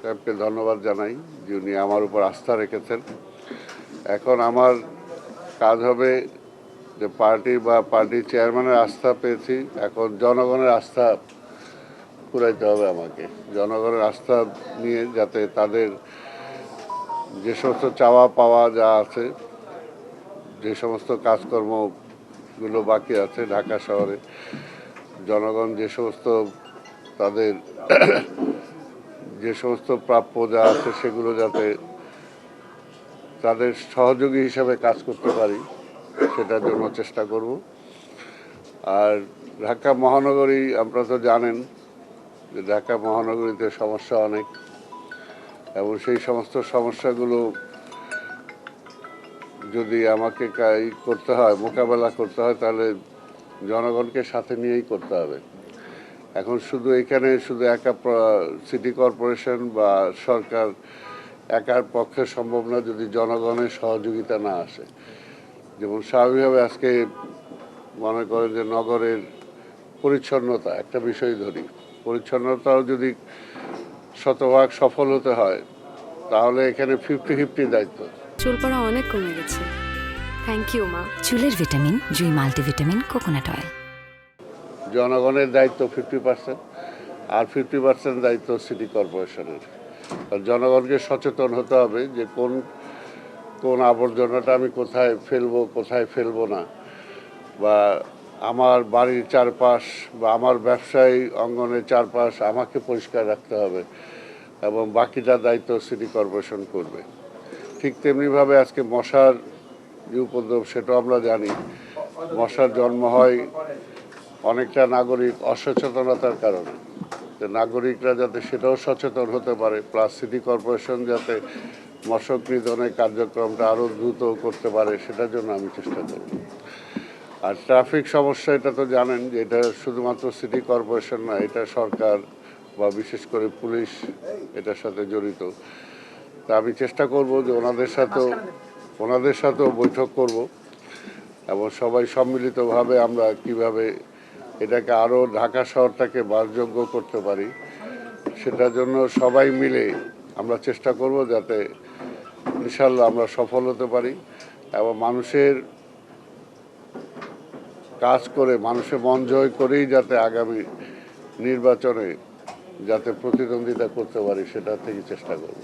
সাহেবকে ধন্যবাদ জানাই যে উনি আমার উপর আস্থা রেখেছেন। এখন আমার কাজ হবে যে পার্টির চেয়ারম্যানের আস্থা পেয়েছি, এখন জনগণের আস্থা কুড়াইতে হবে আমাকে। জনগণের আস্থা নিয়ে যাতে তাদের যে সমস্ত চাওয়া পাওয়া যা আছে, যে সমস্ত কাজকর্মগুলো বাকি আছে ঢাকা শহরে, জনগণ যে সমস্ত তাদের যে সমস্ত প্রাপ্য যা আছে সেগুলো যাতে তাদের সহযোগী হিসাবে কাজ করতে পারি সেটার জন্য চেষ্টা করব। আর ঢাকা মহানগরী আপনারা তো জানেন যে ঢাকা মহানগরীতে সমস্যা অনেক, এবং সেই সমস্ত সমস্যাগুলো যদি আমাকে করতে হয়, মোকাবেলা করতে হয়, তাহলে জনগণকে সাথে নিয়েই করতে হবে। এখন এখানে শুধু একা সিটি কর্পোরেশন বা সরকার একার পক্ষে সম্ভব না যদি জনগণের সহযোগিতা না আসে। যেমন স্বাভাবিকভাবে আজকে মনে করেন যে নগরের পরিচ্ছন্নতা একটা বিষয় ধরি, পরিচ্ছন্নতাও যদি শতভাগ সফল হতে হয় তাহলে এখানে 50-50 দায়িত্ব। চুল পড়া অনেক কমে গেছে, থ্যাংক ইউ মা। চুলের ভিটামিন জুই মাল্টিভিটামিন কোকোনাট অয়েল। জনগণের দায়িত্ব 50%, আর 50% দায়িত্ব সিটি কর্পোরেশনের। জনগণকে সচেতন হতে হবে যে কোন আবর্জনাটা আমি কোথায় ফেলবো না, বা আমার বাড়ির চারপাশ বা আমার ব্যবসায়ী অঙ্গনের চারপাশ আমাকে পরিষ্কার রাখতে হবে, এবং বাকিটা দায়িত্ব সিটি কর্পোরেশন করবে। ঠিক তেমনিভাবে আজকে মশার যে উপদ্রব সেটাও আমরা জানি। মশার জন্ম হয় অনেকটা নাগরিক অসচেতনতার কারণে। নাগরিকরা যাতে সেটাও সচেতন হতে পারে, প্লাস সিটি কর্পোরেশন যাতে মশক নিধনের কার্যক্রমটা আরও দ্রুত করতে পারে, সেটার জন্য আমি চেষ্টা করব। আর ট্রাফিক সমস্যা, এটা তো জানেন যে এটা শুধুমাত্র সিটি কর্পোরেশন না, এটা সরকার বা বিশেষ করে পুলিশ এটার সাথে জড়িত। তা আমি চেষ্টা করব যে ওনাদের সাথেও বৈঠক করব, এবং সবাই সম্মিলিতভাবে আমরা কিভাবে এটাকে আরও ঢাকা শহরটাকে বাসযোগ্য করতে পারি সেটার জন্য সবাই মিলে আমরা চেষ্টা করব, যাতে ইনশাল্লাহ আমরা সফল হতে পারি এবং মানুষের কাজ করে মানুষের মন জয় করেই যাতে আগামী নির্বাচনে যাতে প্রতিদ্বন্দ্বিতা করতে পারি সেটা থেকে চেষ্টা করব।